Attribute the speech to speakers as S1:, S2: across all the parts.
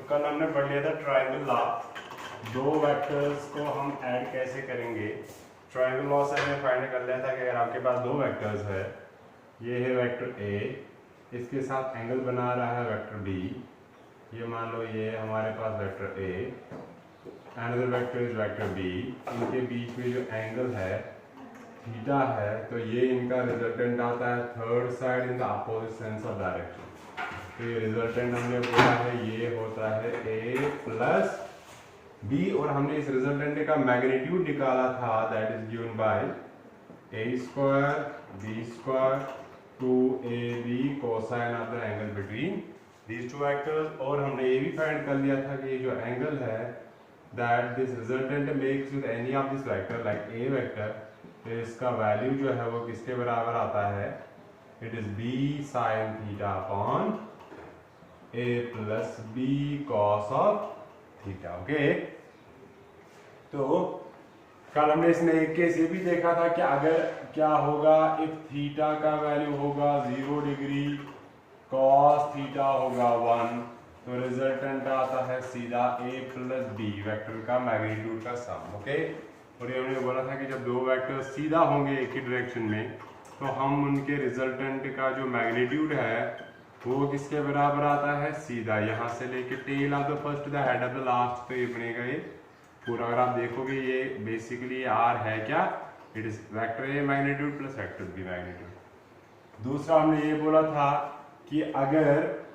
S1: कल हमने पढ़ लिया था ट्रायंगल लॉ। दो वेक्टर्स को हम ऐड कैसे करेंगे। ट्रायंगल लॉ से हमने फाइंड कर लिया था कि अगर आपके पास दो वेक्टर्स है, ये है वेक्टर ए, इसके साथ एंगल बना रहा है वेक्टर बी। ये मान लो ये है हमारे पास vector A, another vector is vector B. इनके बीच में जो एंगल है थीटा है, तो ये इनका रिजल्टेंट आता है third side in the opposite sense of direction. तो ये रिजल्टेंट हमने बोला है ये होता है ए प्लस बी, और हमने इस रिजल्टेंट का मैग्नीट्यूड निकाला था, that is given by A square B square two A B cosine of the angle between these two vectors. और हमने ये भी फाइंड कर लिया था कि ये जो एंगल है that this resultant makes with any of this vector like a vector, तो इसका वैल्यू जो है वो किसके बराबर आता है, it is B sine theta upon A plus B cos of theta. Okay, तो कल हमने इसमें एक केस ये भी देखा था कि अगर क्या होगा इफ थीटा का वैल्यू होगा 0 डिग्री, कॉस थीटा होगा 1, तो रिजल्टेंट आता है सीधा ए प्लस बी वेक्टर का मैग्नीट्यूड का सम। ओके, और ये हमने बोला था कि जब दो वेक्टर सीधा होंगे एक ही डायरेक्शन में, तो हम उनके रिजल्टेंट का जो मैग्नीट्यूड है वो किसके बराबर आता है, सीधा यहाँ से लेके tail of the first to the head of the last. तो ये बनेगा ये पूरा, अगर आप देखोगे ये बेसिकली आर है क्या, it is vector A magnitude plus vector B magnitude. दूसरा हमने ये बोला था कि अगर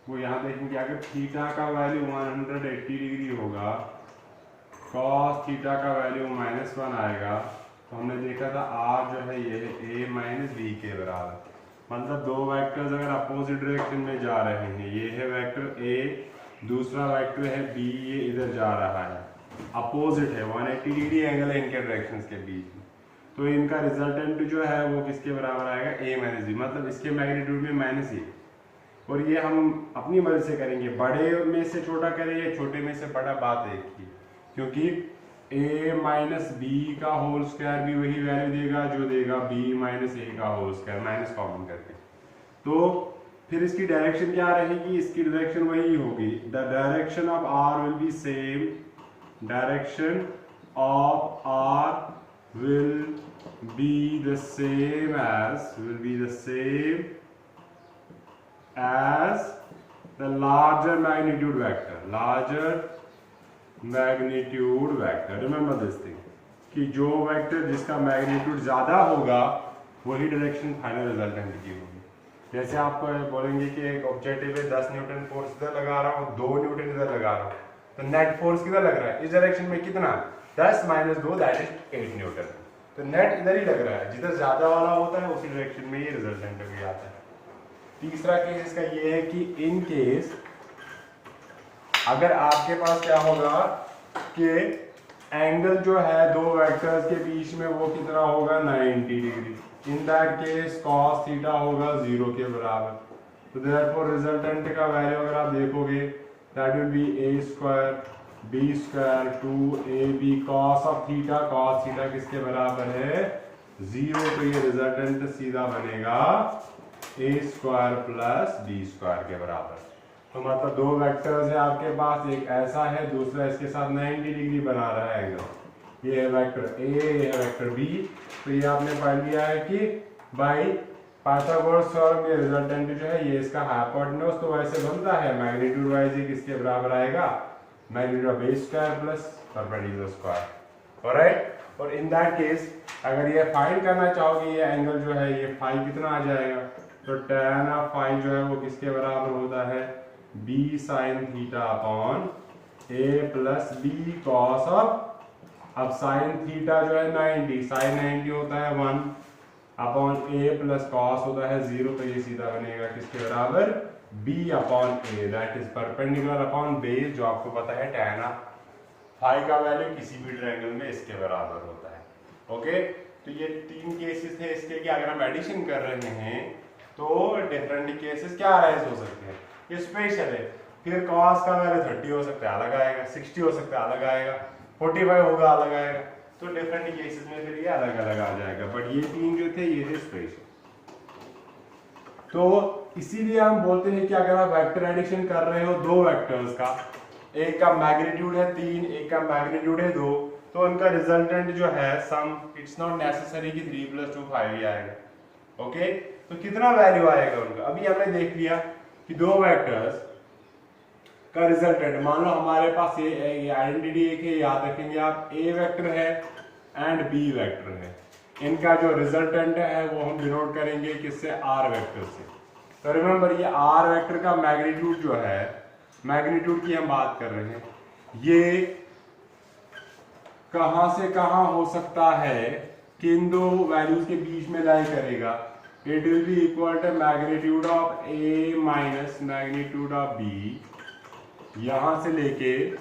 S1: वो यहाँ देखेंगे अगर थीटा का वैल्यू 180 डिग्री होगा, कॉस थीटा का वैल्यू -1 आएगा, तो हमने देखा था आर जो है ये ए माइनस बी के बराबर। मतलब दो वेक्टर्स अगर अपोजिट डायरेक्शन में जा रहे हैं, ये है वेक्टर ए, दूसरा वेक्टर है बी, ये इधर जा रहा है, अपोजिट है, 180 डिग्री एंगल है इनके डायरेक्शंस के बीच में, तो इनका रिजल्टेंट जो है वो किसके बराबर आएगा, ए माइनस बी। मतलब इसके मैग्नीट्यूड में माइनस ए, और ये हम अपनी मर्जी से करेंगे, बड़े में से छोटा करें या छोटे में से बड़ा, बात एक ही, क्योंकि a माइनस बी का होल स्क्वायर भी वही वैल्यू देगा जो देगा b माइनस ए का होल स्क्वायर, माइनस कॉमन करके। तो फिर इसकी डायरेक्शन क्या रहेगी, इसकी डायरेक्शन वही होगी, the direction of r will be same, direction of r will be the same as the larger magnitude vector, remember this thing कि जो वेक्टर जिसका मैग्नीट्यूड ज्यादा होगा वही डायरेक्शन फाइनल रिजल्टेंट की होगी। जैसे आपको बोलेंगे कि एक ऑब्जेक्टिव है 10 न्यूटन फोर्स इधर लगा रहा हूँ, 2 न्यूटन इधर लगा रहा हूँ, तो नेट फोर्स किधर लग रहा है, इस डायरेक्शन में कितना, 10 माइनस 2 दैट इज 8 न्यूटन। तो नेट इधर ही लग रहा है, जिधर ज्यादा वाला होता है उसी डायरेक्शन में ये रिजल्टेंट भी आता है। तीसरा केस इसका ये है कि इन केस अगर आपके पास क्या होगा कि एंगल जो है दो वेक्टर्स के बीच में वो कितना होगा, 90 degree, in that case cos theta होगा 0 के बराबर। तो देयरफॉर रिजल्टेंट का वैल्यू अगर आप देखोगे that will B a square b square 2ab cos of theta किसके बराबर है, 0। तो ये रिजल्टेंट सीधा बनेगा a square plus b square के बराबर। तो मतलब दो वेक्टर्स है आपके पास, एक ऐसा है, दूसरा इसके साथ 90 डिग्री बना रहा है एंगल, ये है वेक्टर a, ये है वेक्टर b। तो ये आपने पढ़ लिया है कि बाई पाइथागोरस थ्योरम ये रिजल्टेंट जो है ये इसका हाइपोटेन्यूज तो वैसे बनता है, मैग्नीट्यूड वाइज ये किसके बराबर आएगा, magnitude of a square plus perpendicular square. Alright, और इन दैट केस अगर ये फाइंड करना चाहोगे ये एंगल जो है ये फाई कितना आ जाएगा, तो tan ऑफ फाई जो है वो किसके बराबर होता है, b sine theta upon a plus B cos of, अब साइन थीटा जो है 90, साइन 90 होता है 1 अपॉन a प्लस कॉस होता है 0, तो ये सीधा बनेगा किसके बराबर, b upon a, that is perpendicular upon base, जो आपको पता है tan ऑफ फाई का वैल्यू किसी भी ट्रायंगल में इसके बराबर होता है। ओके, तो ये तीन केसेस थे इसके कि अगर हम एडिशन कर रहे हैं तो डिफरेंट केसेस क्या अराइज हो सकते हैं, ये स्पेशल है। फिर cos का वैल्यू 30 हो सकता है, अलग आएगा, 60 हो सकता है, अलग आएगा, 45 होगा, अलग आएगा, तो डिफरेंट केसेस में फिर ये अलग अलग आ जाएगा। बट ये तीन जो थे ये थे स्पेशल। तो इसीलिए हम बोलते हैं कि अगर आप वेक्टर एडिशन कर रहे हो दो वेक्टर्स का, एक का मैग्नीट्यूड है 3, एक का मैग्नीट्यूड है 2, तो उनका रिजल्टेंट जो है सम, इट्स नॉट नेसेसरी कि 3 + 2 5 ही आएगा। ओके, तो कितना वैल्यू आएगा उनका? अभी हमने देख लिया कि दो वेक्टर्स का रिजल्टेंट, मान लो हमारे पास ये आइडेंटिटी एक है, याद रखेंगे आप, ए वेक्टर है एंड बी वेक्टर है। इनका जो रिजल्टेंट है वो हम डिनोट करेंगे किससे? आर वेक्टर से। तो रिमेंबर, ये आर वेक्टर का मैग्नीट्यूड जो है, मैग्नीट्यूड की हम बात कर रहे हैं, ये कहां से कहां हो सकता है, किन दो वैल्यूज के बीच में लाई करेगा? It will be equal to magnitude of A minus magnitude of B, यहां से लेके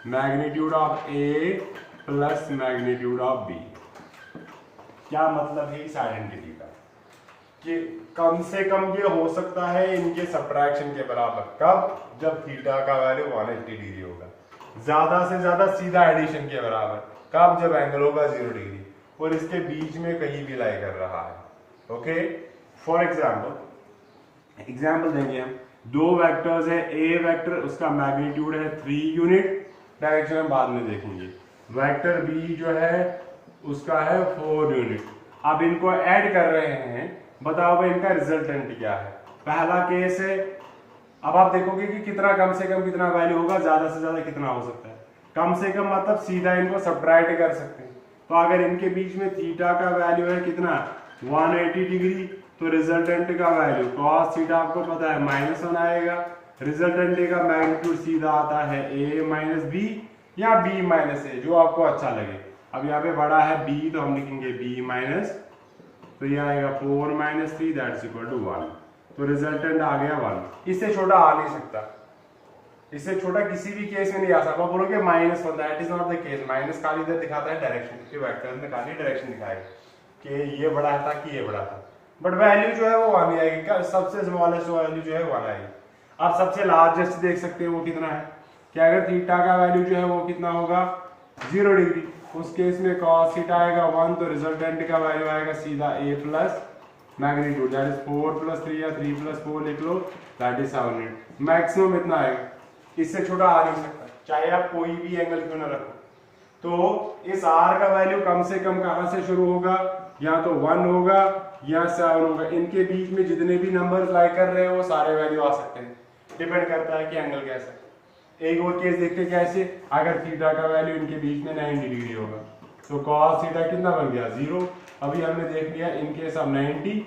S1: magnitude of A plus magnitude of B. क्या मतलब है इस आइडेंटिटी का? कि कम से कम ये हो सकता है इनके सब्ट्रैक्शन के बराबर। कब? जब थीटा का वैल्यू 180 डिग्री होगा। ज्यादा से ज्यादा सीधा एडिशन के बराबर। कब? जब एंगल होगा 0 डिग्री और इसके बीच में कहीं भी लाई कर रहा है। ओके, फॉर एग्जाम्पल देंगे हम। दो वेक्टर्स है, ए वेक्टर, उसका मैग्नीट्यूड है 3 यूनिट, डायरेक्शन हम बाद में देखेंगे। वेक्टर बी जो है उसका है 4 यूनिट। अब इनको ऐड कर रहे हैं, बताओ भाई इनका रिजल्टेंट क्या है? पहला केस है, अब आप देखोगे कि कितना कम से कम कितना वैल्यू होगा, ज्यादा से ज्यादा कितना हो सकता है? कम से कम मतलब सीधा इनको सब्ट्रैक्ट कर सकते हैं। तो अगर इनके बीच में थीटा का वैल्यू है कितना? 180 डिग्री, तो रिजल्टेंट का वैल्यू cos थीटा आपको पता है -1 आएगा। रिजल्टेंट का मैग्नीट्यूड सीधा आता है a माइनस बी या b माइनस ए, जो आपको अच्छा लगे। अब यहाँ पे बड़ा है b, तो हम लिखेंगे b माइनस, तो ये आएगा 4 - 3 दैट्स इक्वल टू 1। तो रिजल्टेंट आ गया 1। इससे छोटा आ नहीं सकता, इससे छोटा किसी भी केस में नहीं आ सकता। बोलोगे -1, that is not the case. Minus खाली इधर दिखाता है डायरेक्शन, वेक्टर्स में खाली डायरेक्शन दिखाएगा कि ये बड़ा था कि ये बड़ा था, बट वैल्यू जो है वो 1 आएगी। सबसे स्मॉलेस्ट वैल्यू जो है 1 आएगी। आप सबसे लार्जेस्ट देख सकते हैं वो कितना है? क्या अगर थीटा का वैल्यू जो है वो कितना होगा? 0 डिग्री, उस केस में cos थीटा आएगा 1, तो रिजल्टेंट का वैल्यू आएगा सीधा a plus magnitude, that is 4 + 3 या 3 + 4 लिख लो, दैट इज 700। मैक्सिमम इतना आएगा, इससे छोटा आ नहीं सकता, चाहे आप कोई भी एंगल क्यों ना रखो। तो इस r का वैल्यू कम से कम कहां से शुरू होगा? या तो 1 होगा या 7 होगा। इनके बीच में जितने भी नंबर्स लाई कर रहे हो वो सारे वैल्यू आ सकते हैं, डिपेंड करता है कि एंगल कैसा है। एक और केस देखते कैसे, अगर थीटा का वैल्यू इनके बीच में 90 डिग्री होगा, तो cos थीटा कितना बन गया? 0। अभी हमने देख लिया इन केस ऑफ 90,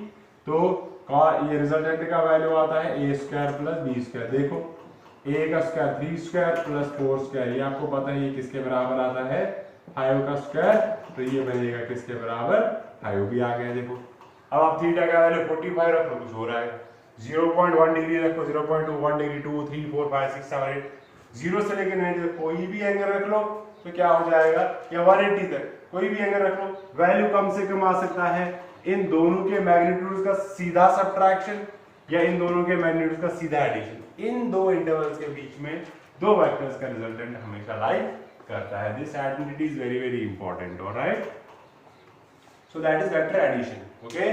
S1: तो ये रिजल्टेंट का वैल्यू आता है a² + b²। देखो a का स्क्वायर 3² + 4², ये आपको पता है ये किसके बराबर आता है? 5 का स्क्वायर, तो ये बनेगा किसके बराबर? 5 भी आ गया। देखो अब आप थीटा का वैल्यू 45 रख लो, कुछ हो रहा है। 0.1 डिग्री रखो, 0.2, 1 डिग्री, 2, 3, 4, 5, 6, 7, 8, 0 से लेकर 90 तक कोई भी एंगल रख लो तो क्या हो जाएगा? या 180 तक कोई भी एंगल रख लो, वैल्यू कम से कम आ सकता है इन दोनों के मैग्नीट्यूड का सीधा सब्ट्रैक्शन या इन दोनों के मैग्नीट्यूड का सीधा एडिशन। इन दो इंटरवल्स के बीच में दो वेक्टर्स का रिजल्टेंट हमेशा लाई करता है। This identity is very very important, alright. So that is vector addition. Okay,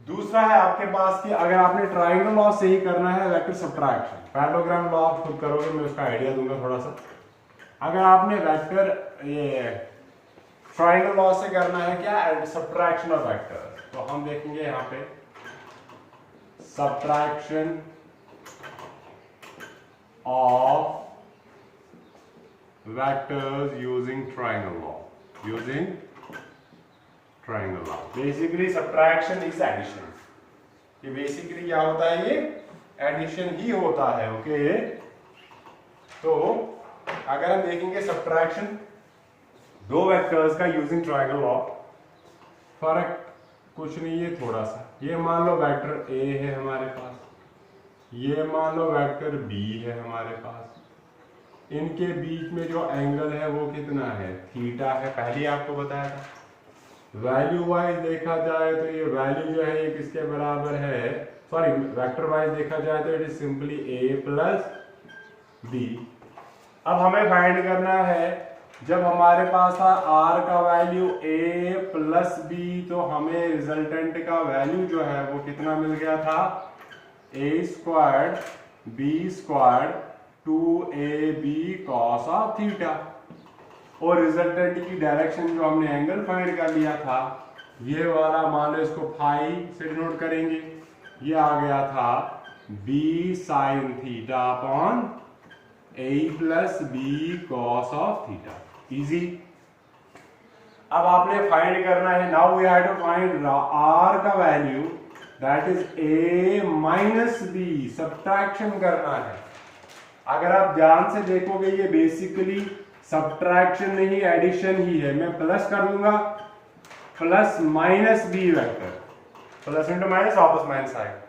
S1: दूसरा है आपके पास कि अगर आपने ट्रायंगल लॉ से ही करना है वेक्टर सब्ट्रैक्शन। पैरेललोग्राम लॉ आप खुद करोगे, मैं उसका आइडिया दूंगा थोड़ा सा। अगर आपने वेक्टर ये ट्रायंगल लॉ से करना है क्या? सब्ट्रैक्शन ऑफ वेक्टर, तो हम देखेंगे यहाँ पे subtraction of vectors using triangle law, using triangle law. Basically subtraction is addition. ये बेसिकली क्या होता है? ये एडिशन ही होता है। ओके, तो अगर हम देखेंगे सब्ट्रैक्शन दो वेक्टर्स का यूजिंग ट्रायंगल लॉ, फर्क कुछ नहीं है थोड़ा सा। ये मान लो वेक्टर ए है हमारे पास, ये मान लो वेक्टर बी है हमारे पास। इनके बीच में जो एंगल है वो कितना है? थीटा है, पहले आपको बताया था। वैल्यू वाइज देखा जाए तो ये वैल्यू जो है ये किसके बराबर है? सॉरी, वेक्टर वाइज देखा जाए तो it is simply a + b। अब हमें फाइंड करना है, जब हमारे पास था r का वैल्यू a + b, तो हमें रिजल्टेंट का वैल्यू जो है वो कितना मिल गया था? A squared B squared 2ab cos of theta, और रिजल्टेंट की डायरेक्शन जो हमने एंगल फाइंड कर लिया था ये वाला, मान लो इसको फाई से डिनोट करेंगे, ये आ गया था b sin theta upon a plus b cos of theta. Easy. अब आपने फाइंड करना है, now we have to find r का value, that is a minus b, subtraction करना है। अगर आप ध्यान से देखोगे ये बेसिकली सब्ट्रैक्शन नहीं एडिशन ही है। मैं प्लस कर दूंगा, plus minus B vector, plus into minus वापस माइनस आएगा।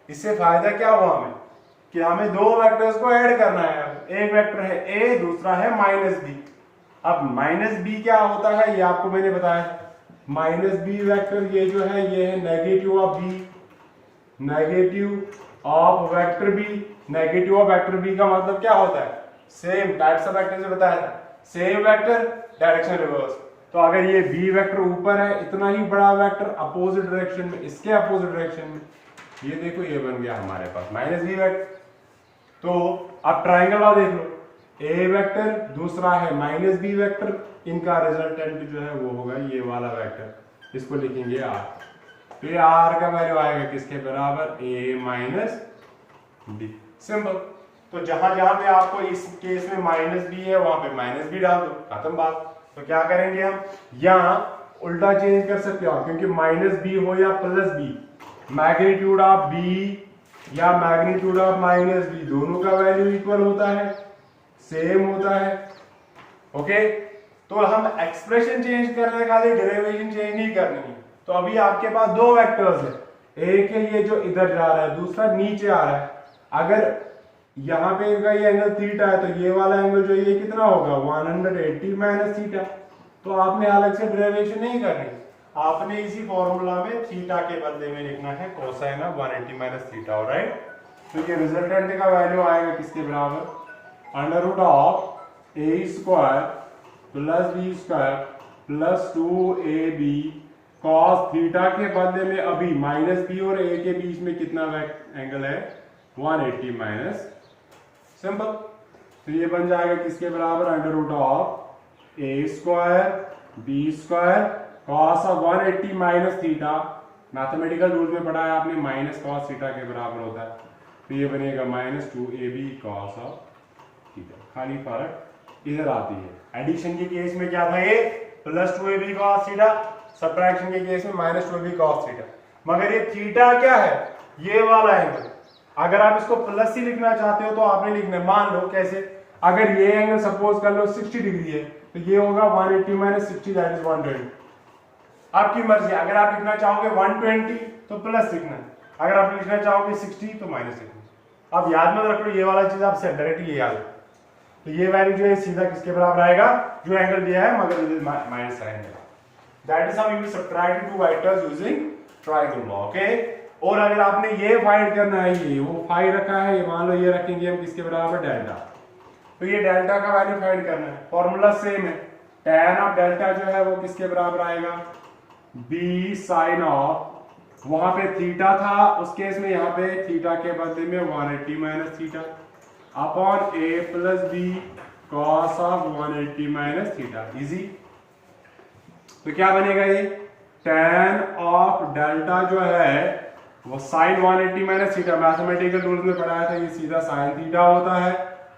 S1: इससे फायदा क्या हुआ हमें कि हमें दो वेक्टर्स को ऐड करना है। एक वेक्टर है a, दूसरा है माइनस बी। अब माइनस बी क्या होता है ये आपको मैंने बताया। माइनस बी वेक्टर ये जो है ये है negative of B, negative of vector B. Negative of vector B का मतलब क्या होता है, सेम टाइप्स ऑफ वेक्टर से बताया था, सेम वेक्टर डायरेक्शन रिवर्स। तो अगर ये बी वेक्टर ऊपर है, इतना ही बड़ा वेक्टर अपोजिट डायरेक्शन में, इसके अपोजिट डायरेक्शन में, ये देखो ये बन गया हमारे पास माइनस बी वेक्टर। तो अब ट्राइंगल वाला देख लो, ए वेक्टर दूसरा है माइनस बी वेक्टर, इनका रिजल्टेंट जो है वो होगा ये वाला वेक्टर, इसको लिखेंगे आर। तो ये आर का वैल्यू आएगा किसके बराबर, ए माइनस बी। सिंपल। तो जहां जहां पे आपको इस केस में माइनस बी है वहां पे माइनस बी डाल दो, खत्म बात। तो क्या करेंगे हम, यहां उल्टा चेंज कर सकते हो, क्योंकि माइनस बी हो या plus B, magnitude of B या मैग्नीट्यूड ऑफ माइनस बी, दोनों का वैल्यू इक्वल होता है, सेम होता है। ओके, तो हम एक्सप्रेशन चेंज कर रहे हैं, खाली डेरिवेशन चेंज नहीं करनी है। तो अभी आपके पास दो वेक्टर्स है, एक है ये जो इधर जा रहा है, दूसरा नीचे आ रहा है। अगर यहाँ पे इनका ये एंगल थीटा है तो ये वाला एंगल जो ये कितना होगा, 180 माइनस थीटा। तो आपने अलग से डेरिवेशन नहीं करनी, आपने इसी फॉर्मूला में थीटा के बदले में लिखना है cosine of 180 minus theta. Alright, तो ये रिजल्टेंट का वैल्यू आएगा किसके बराबर, under root of A square plus B square plus 2ab cos theta के बदले में अभी माइनस बी और ए के बीच में कितना एंगल है, 180 माइनस। सिंपल। तो ये बन जाएगा किसके बराबर, under root of A square B square cos of 180 minus theta. Mathematical rule में पढ़ा है आपने, माइनस कॉस थीटा के बराबर होता है। तो ये बनेगा minus 2ab cos of theta. खाली फर्क इधर आती है। एडिशन के केस में क्या था, ये plus 2ab cos theta, subtraction के केस में माइनस 2ab कॉस थीटा। मगर ये थीटा क्या है, ये वाला एंगल। अगर आप इसको प्लस ही लिखना चाहते हो तो आपने लिखना है, मान लो कैसे, अगर ये एंगल सपोज कर लो 60 डिग्री है तो ये होगा 180 माइनस 60 दैट इज 120। आपकी मर्जी, अगर आप लिखना चाहोगे 120 तो प्लस लिखना है, अगर आप लिखना चाहोगे 60 तो माइनस लिखना। अब याद मत रख लो ये वाला चीज, आपसे डायरेक्ट ये याद। तो ये वैल्यू जो है सीधा किसके बराबर आएगा, जो एंगल दिया है मगर minus sine. That is how you subtract two vectors using triangle law. Okay, और अगर आपने ये फाइंड करना है, ये वो फाई रखा है, ये मान लो ये रखेंगे हम किसके बराबर, डेल्टा। तो ये डेल्टा का वैल्यू फाइंड करना है, फॉर्मूला सेम है। tan ऑफ डेल्टा जो है वो किसके बराबर आएगा, b साइन ऑफ, वहां पे थीटा था उस केस में, यहाँ पे थीटा के बदले में 180 minus theta upon a plus b cos of 180 minus theta. Easy. तो क्या बनेगा, ये tan ऑफ डेल्टा जो है वो sine 180 minus theta, mathematical rules में पढ़ाया था, ये सीधा साइन थीटा होता है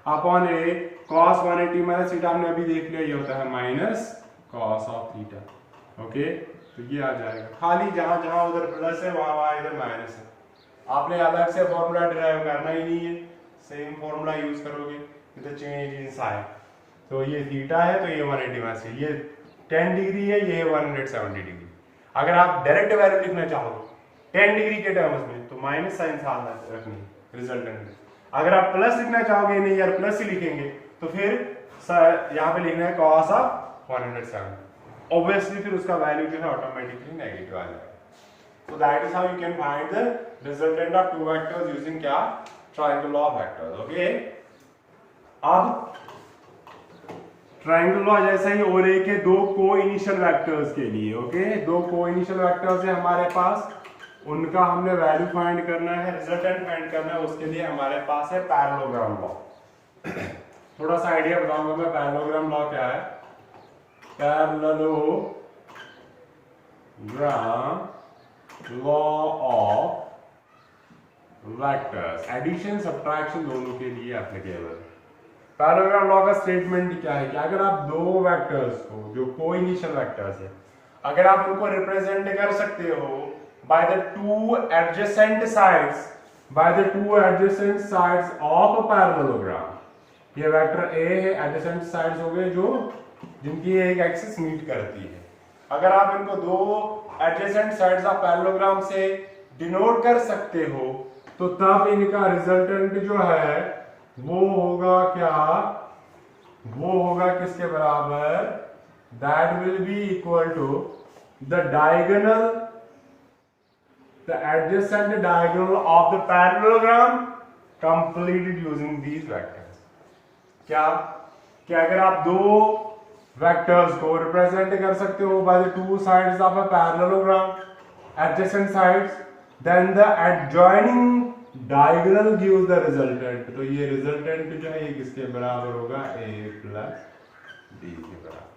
S1: upon A cos 180 minus theta, हमने अभी देख लिया, ये होता है minus cos of theta. Okay, तो ये आ जाएगा। खाली जहां जहां उधर प्लस है वहां वहां इधर माइनस है, आपने अलग से फॉर्मूला डिराइव करना ही नहीं है, सेम फॉर्मूला यूज करोगे। तो चेंज इन साइन, तो ये थीटा है तो ये 180 माइनस, ये 10 डिग्री है, ये 170 डिग्री। अगर आप डायरेक्ट वैल्यू लिखना चाहोगे 10 डिग्री के टर्म्स में तो माइनस साइन साथ रखनी है रिजल्टेंट में। अगर आप प्लस लिखना चाहोगे, नहीं यार प्लस ही लिखेंगे, तो फिर यहाँ पे लिखना है कॉस ऑफ 170। ऑब्वियसली फिर उसका वैल्यू जो है ऑटोमेटिकली नेगेटिव आ जाएगा। So that is how you can find the resultant of two vectors using क्या, triangle law of vectors. Okay, अब ट्रायंगल लॉ जैसा ही और एक है दो को इनिशियल वेक्टर्स के लिए। ओके, दो को इनिशियल वेक्टर्स है हमारे पास, उनका हमने वैल्यू फाइंड करना है, रिजल्टेंट फाइंड करना है। उसके लिए हमारे पास है पैरेललोग्राम लॉ। थोड़ा सा आइडिया बताऊंगा मैं, पैरेललोग्राम लॉ क्या है। Parallelogram law of vectors, addition subtraction दोनों के लिए एप्लीकेबल। पैरेललोग्राम लॉ का स्टेटमेंट क्या है कि अगर आप दो वेक्टर्स को, जो कोइनिशियल वेक्टर्स है, अगर आप उनको रिप्रेजेंट कर सकते हो by the two adjacent sides of a parallelogram। ये वेक्टर A है, adjacent sides हो गए जो जिनकी एक एक्सिस मीट करती है। अगर आप इनको दो adjacent sides ऑफ पैरेललोग्राम से डिनोट कर सकते हो तो तब इनका रिजल्टेंट जो है वो होगा क्या, वो होगा किसके बराबर, that will be equal to the diagonal, the adjacent diagonal of the parallelogram completed using these vectors। क्या कि अगर आप दो वेक्टर्स को रिप्रेजेंट कर सकते हो by the two sides of a parallelogram, adjacent sides, then the adjoining diagonal gives the resultant। तो ये रिजल्टेंट जो है ये किसके बराबर होगा, a प्लस b के बराबर।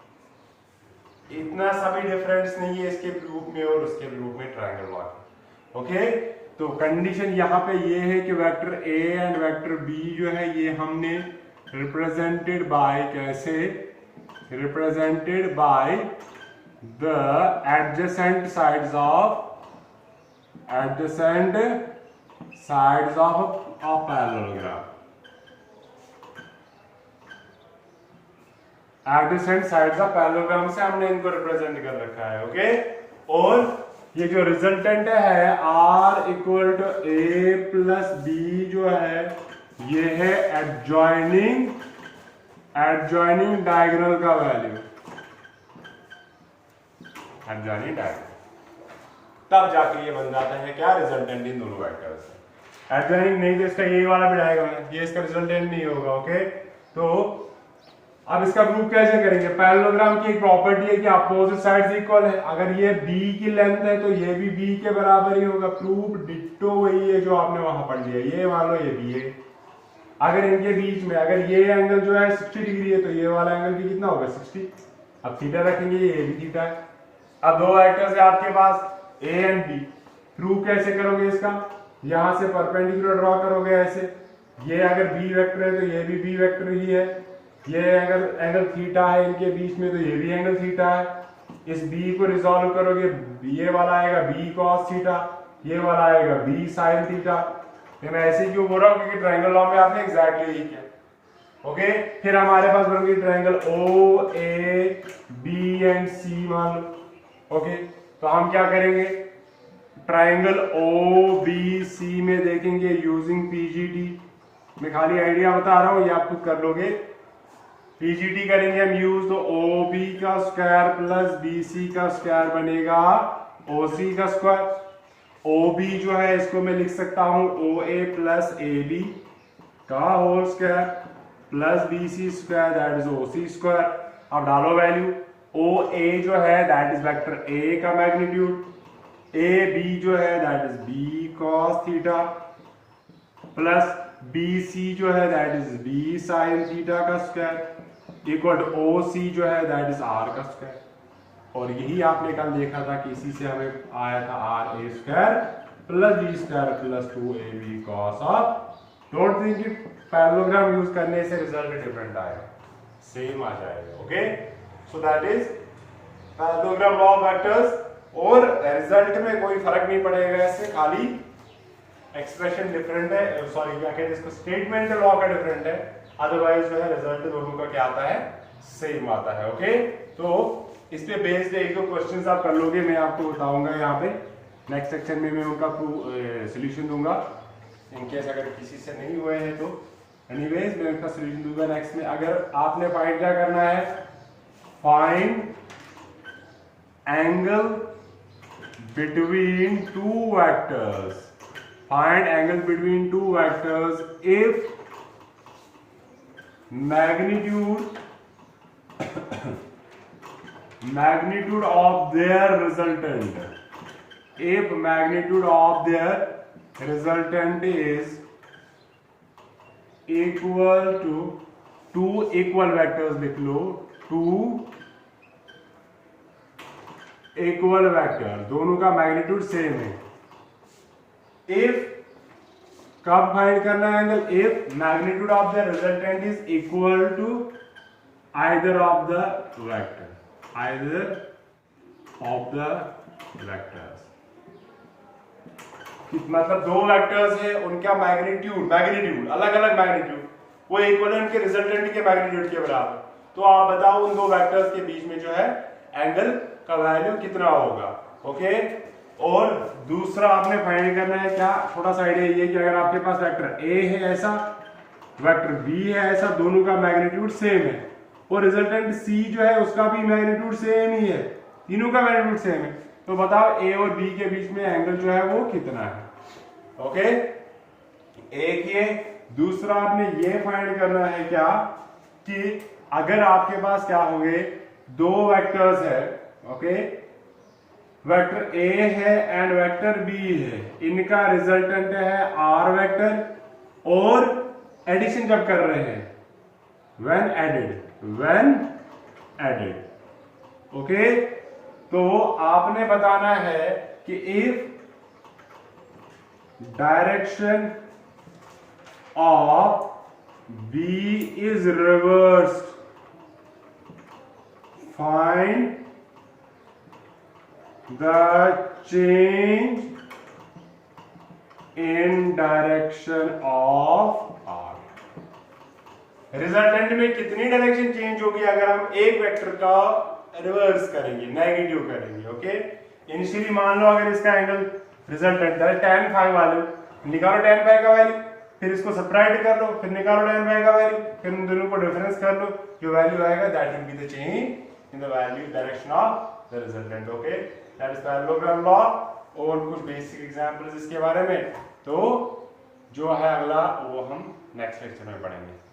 S1: इतना सभी डिफरेंस नहीं है इसके प्रूफ में और उसके प्रूफ में ट्रायंगल लॉ। ओके, तो कंडीशन यहाँ पे ये है कि vector A and vector B जो है ये हमने रिप्रेजेंटेड बाय, कैसे represented by the adjacent sides of parallelogram. Adjacent sides of parallelogram से हमने इनको रिप्रेजेंट कर रखा है। ओके, और ये जो रिजल्टेंट है R equal to A plus B जो है ये है एडजॉइनिंग डायगोनल का वैल्यू, एडजॉइनिंग डायगोनल, तब जाके ये बन जाता है क्या, रिजल्टेंट इन दोनों वेक्टर्स से। एडजॉइनिंग नहीं तो इसका ये वाला भी डायगोनल है, ये इसका रिजल्टेंट नहीं होगा। ओके, तो अब इसका प्रूफ कैसे करेंगे। पैरेललोग्राम की एक प्रॉपर्टी है कि अपोजिट साइड्स इक्वल है। अगर ये B की लेंथ है तो ये भी B के बराबर ही होगा। प्रूफ डिट्टो वही है जो आपने वहां पढ़ लिया। ये मान लो ये B है, अगर इनके बीच में अगर ये एंगल जो है 60 डिग्री है तो ये वाला एंगल भी कितना होगा, 60। अब थीटा रखेंगे, ये भी थीटा है। अब दो वेक्टर्स है आपके पास A एंड B। प्रूफ कैसे करोगे इसका, यहां से परपेंडिकुलर ड्रॉ करोगे ऐसे। ये अगर B वेक्टर है तो ये भी B वेक्टर ही है। ये अगर एंगल थीटा है इनके बीच में तो ये भी एंगल थीटा है। इस B को रिजॉल्व करोगे, ये वाला आएगा B cos थीटा, ये वाला आएगा B sin थीटा। मैं ऐसे क्यों बोल रहा हूँ, क्योंकि ट्रायंगल लॉ में आपने एग्जैक्टली यही किया। ओके, फिर हमारे पास बन गई ट्रायंगल OAB एंड C मान लो। ओके, तो हम क्या करेंगे, ट्रायंगल OBC में देखेंगे यूजिंग PGT। मैं खाली आइडिया बता रहा हूँ, ये आप खुद कर लोगे। PGT करेंगे हम यूज, तो OB का स्क्वायर प्लस BC का स्क्वायर बनेगा OC का स्क्वायर। OB जो है इसको मैं लिख सकता हूं OA प्लस AB का whole square plus BC square that is OC square. अब डालो वैल्यू, OA जो है दैट इज वेक्टर A का मैग्नीट्यूड, AB जो है that is B cos theta plus BC जो है that is B sin theta का स्क्वायर इक्वल टू OC जो है दैट इज R का स्क्वायर। और यही आपने कल देखा था कि इसी से हमें आया था RA square plus B square plus 2AB cos of. Don't think कि पैरेललोग्राम यूज करने से रिजल्ट डिफरेंट आएगा, सेम आ जाएगा। Okay, so that is parallelogram law of vectors. और रिजल्ट में कोई फर्क नहीं पड़ेगा इससे, खाली एक्सप्रेशन डिफरेंट है, सॉरी क्या कहते हैं इसको, स्टेटमेंट लॉ का डिफरेंट है। अदरवाइज जो है रिजल्ट दोनों का क्या आता है, सेम आता है। ओके, तो इस पे बेस्ड एक दो क्वेश्चंस आप कर लोगे, मैं आपको बताऊंगा यहाँ पे नेक्स्ट सेक्शन में, मैं उनका सॉल्यूशन दूंगा इनकेस अगर किसी से नहीं हुए हैं तो। एनीवेज मैं उनका सॉल्यूशन दूंगा नेक्स्ट में। अगर आपने फाइंड क्या करना है, find angle between two vectors, find angle between two vectors if magnitude of their resultant if magnitude of their resultant is equal to two equal vectors, लिख लो two equal vector, दोनों का magnitude same है। if कब find करना है angle? if magnitude of the resultant is equal to either of the vector, either of the vectors, मतलब दो vectors है, उनका मैग्नीट्यूड अलग अलग मैग्नीट्यूड वो इक्वल है उनके रिजल्टेंट के मैग्नीट्यूड के बराबर, तो आप बताओ उन दो वेक्टर्स के बीच में जो है एंगल का वैल्यू कितना होगा। ओके, और दूसरा आपने फाइंड करना है क्या, थोड़ा सा आइडिया ये कि अगर आपके पास वेक्टर ए है ऐसा, वेक्टर बी है ऐसा, दोनों का मैग्नीट्यूड सेम है, और रिजल्टेंट सी जो है उसका भी मैग्नीट्यूड सेम ही है, तीनों का मैग्नीट्यूड सेम है, तो बताओ ए और बी के बीच में एंगल जो है वो कितना है। ओके, एक ये, दूसरा आपने ये फाइंड करना है क्या कि अगर आपके पास क्या होंगे, दो वेक्टर्स है, ओके, वेक्टर ए है एंड वेक्टर बी है, इनका रिजल्टेंट है आर वेक्टर, और एडिशन जब कर रहे हैं व्हेन एडेड, ओके, तो आपने बताना है कि if direction of B is reversed, find the change in direction of R. Resultant में कितनी डायरेक्शन चेंज होगी अगर हम एक वेक्टर का रिवर्स करेंगे, नेगेटिव करेंगे। ओके, इनिशियली मान लो अगर इसका एंगल रिजल्टेंट है tan phi वाले, निकालो tan phi का वैल्यू, फिर इसको सब्ट्रैक्ट कर लो, फिर निकालो tan phi का वैल्यू, फिर उन दोनों को डिफरेंस कर लो, जो वैल्यू आएगा that will be the change in the value direction of the resultant. Okay, that is parallelogram law. और कुछ बेसिक एग्जांपल्स इसके बारे में तो जो है अगला वो हम नेक्स्ट लेक्चर में पढ़ेंगे।